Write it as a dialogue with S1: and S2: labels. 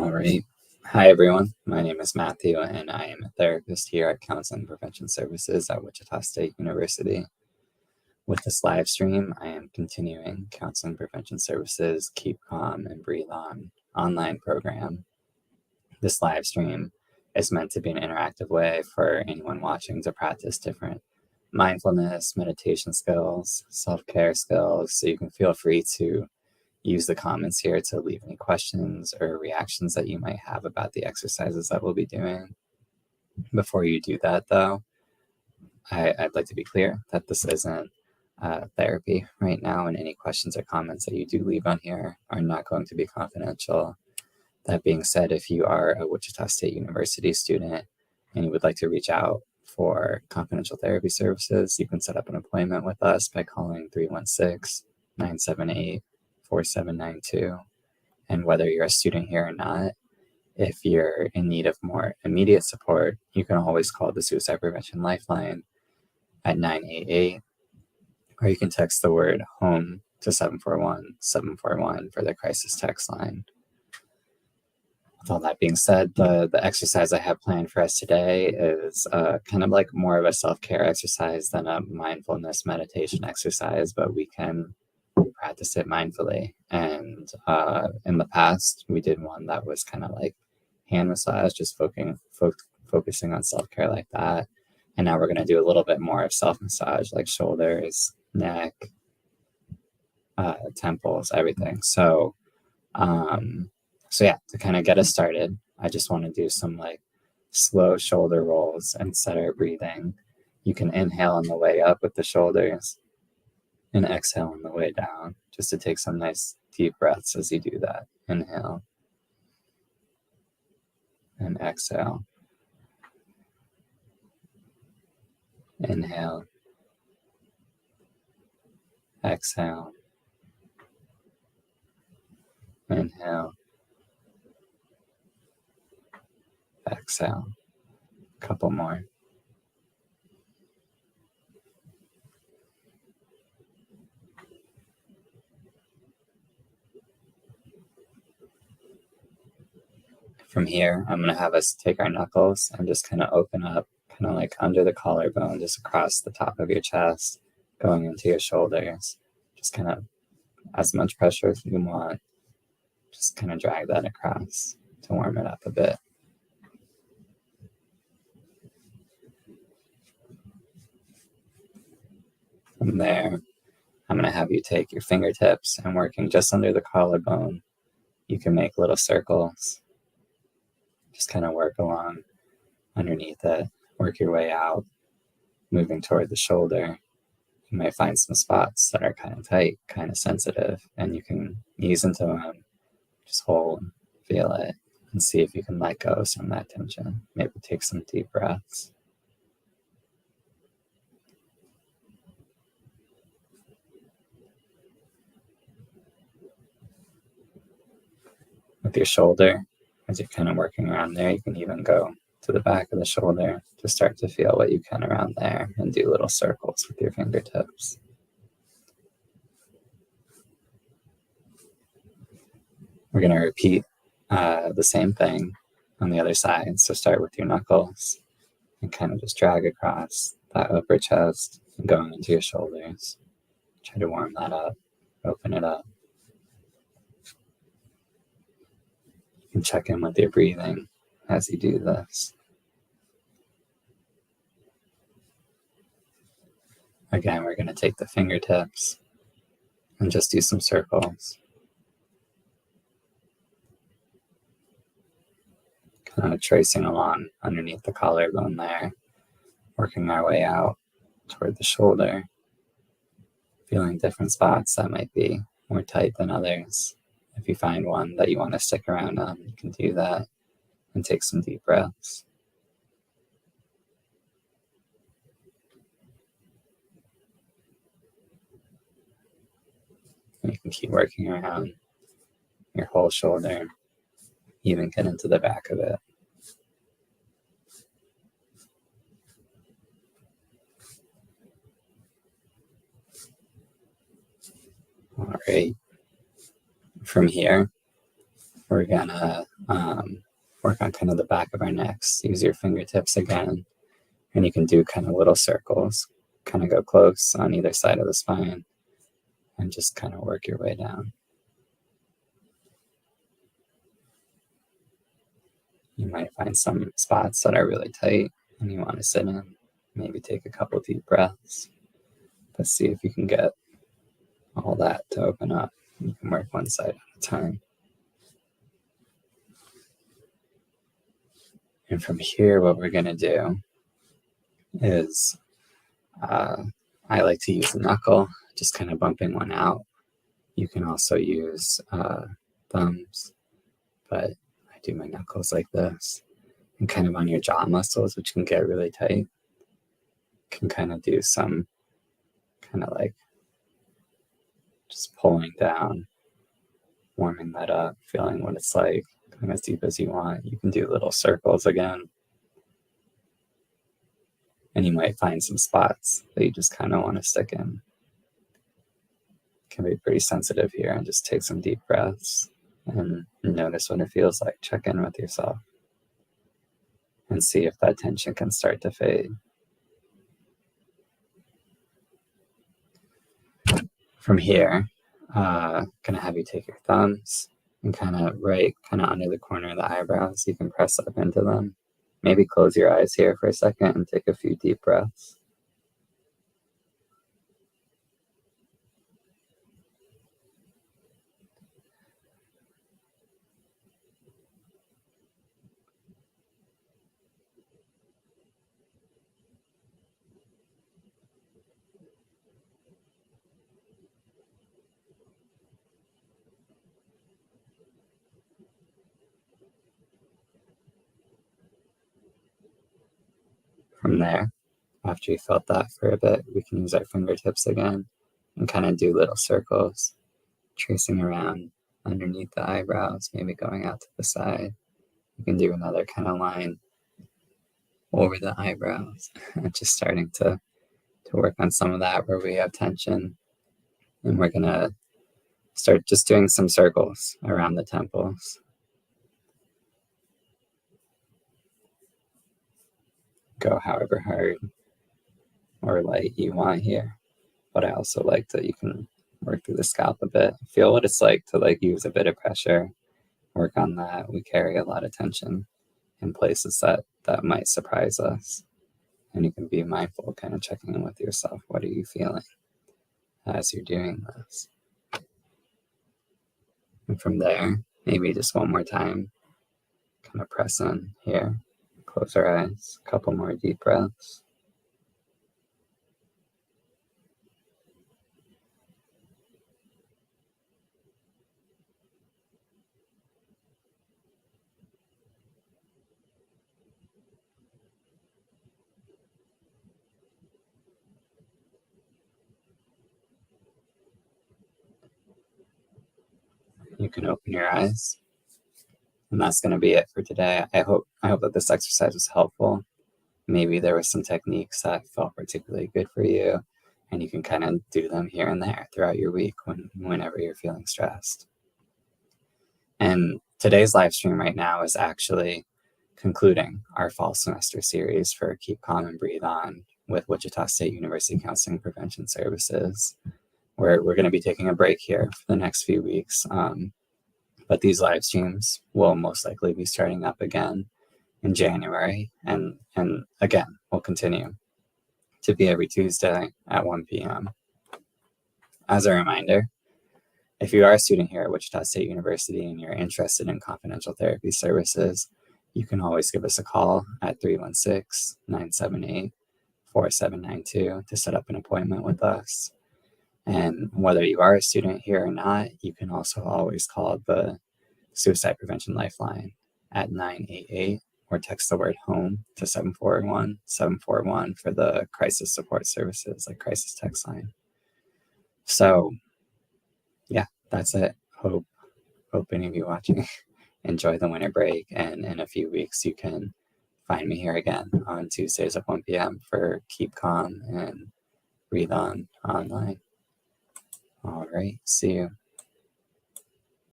S1: All right. Hi, everyone. My name is Matthew, and I am a therapist here at Counseling Prevention Services at Wichita State University. With this live stream, I am continuing Counseling Prevention Services Keep Calm and Breathe On online program. This live stream is meant to be an interactive way for anyone watching to practice different mindfulness, meditation skills, self-care skills, so you can feel free to use the comments here to leave any questions or reactions that you might have about the exercises that we'll be doing. Before you do that, though, I'd like to be clear that this isn't therapy right now, and any questions or comments that you do leave on here are not going to be confidential. That being said, if you are a Wichita State University student and you would like to reach out for confidential therapy services, you can set up an appointment with us by calling 316-978-4792. And whether you're a student here or not, if you're in need of more immediate support, you can always call the Suicide Prevention Lifeline at 988, or you can text the word HOME to 741-741 for the crisis text line. With all that being said, the exercise I have planned for us today is kind of like more of a self-care exercise than a mindfulness meditation exercise, but we can practice it mindfully. And in the past, we did one that was kind of like hand massage, just focusing on self-care like that. And now we're going to do a little bit more of self-massage, like shoulders, neck, temples, everything. So yeah, to kind of get us started, I just want to do some like slow shoulder rolls and set our breathing. You can inhale on the way up with the shoulders and exhale on the way down, just to take some nice deep breaths as you do that. Inhale and exhale. Inhale, exhale, inhale, exhale. A couple more. From here, I'm going to have us take our knuckles and just kind of open up, kind of like under the collarbone, just across the top of your chest, going into your shoulders. Just kind of as much pressure as you want. Just kind of drag that across to warm it up a bit. From there, I'm going to have you take your fingertips and working just under the collarbone, you can make little circles. Just kind of work along underneath it, work your way out, moving toward the shoulder. You might find some spots that are kind of tight, kind of sensitive, and you can ease into them. Just hold, feel it, and see if you can let go some of that tension. Maybe take some deep breaths. With your shoulder, as you're kind of working around there, you can even go to the back of the shoulder to start to feel what you can around there and do little circles with your fingertips. We're going to repeat the same thing on the other side. So start with your knuckles and kind of just drag across that upper chest and going into your shoulders. Try to warm that up, open it up. You can check in with your breathing as you do this. Again, we're going to take the fingertips and just do some circles. Kind of tracing along underneath the collarbone there, working our way out toward the shoulder, feeling different spots that might be more tight than others. If you find one that you want to stick around on, you can do that and take some deep breaths. And you can keep working around your whole shoulder, even get into the back of it. All right. From here, We're gonna work on kind of the back of our necks. Use your fingertips again, and you can do kind of little circles. Kind of go close on either side of the spine and just kind of work your way down. You might find some spots that are really tight and you want to sit in. Maybe take a couple deep breaths. Let's see if you can get all that to open up. You can work one side at a time. And from here, what we're going to do is I like to use a knuckle, just kind of bumping one out. You can also use thumbs, but I do my knuckles like this. And kind of on your jaw muscles, which can get really tight, can kind of do some kind of like just pulling down, warming that up, feeling what it's like, going as deep as you want. You can do little circles again. And you might find some spots that you just kind of want to stick in. Can be pretty sensitive here, and just take some deep breaths and notice what it feels like. Check in with yourself and see if that tension can start to fade. From here, gonna have you take your thumbs and kind of under the corner of the eyebrows. You can press up into them. Maybe close your eyes here for a second and take a few deep breaths. From there, after you felt that for a bit, we can use our fingertips again and kind of do little circles, tracing around underneath the eyebrows, maybe going out to the side. You can do another kind of line over the eyebrows, just starting to work on some of that where we have tension. And we're gonna start just doing some circles around the temples. Go however hard or light you want here. But I also like that you can work through the scalp a bit. Feel what it's like to use a bit of pressure. Work on that. We carry a lot of tension in places that might surprise us. And you can be mindful, kind of checking in with yourself. What are you feeling as you're doing this? And from there, maybe just one more time, kind of press in here. Close our eyes, a couple more deep breaths. You can open your eyes. And that's going to be it for today. I hope that this exercise was helpful. Maybe there were some techniques that felt particularly good for you, and you can kind of do them here and there throughout your week whenever you're feeling stressed. And today's live stream right now is actually concluding our fall semester series for Keep Calm and Breathe On with Wichita State University Counseling Prevention Services. We're going to be taking a break here for the next few weeks. But these live streams will most likely be starting up again in January. And again, we'll continue to be every Tuesday at 1 p.m. As a reminder, if you are a student here at Wichita State University and you're interested in confidential therapy services, you can always give us a call at 316-978-4792 to set up an appointment with us. And whether you are a student here or not, you can also always call the Suicide Prevention Lifeline at 988 or text the word HOME to 741-741 for the crisis support services, like crisis text line. So yeah, that's it. Hope any of you watching enjoy the winter break, and in a few weeks you can find me here again on Tuesdays at 1 p.m. for Keep Calm and Breathe On online. All right, see you.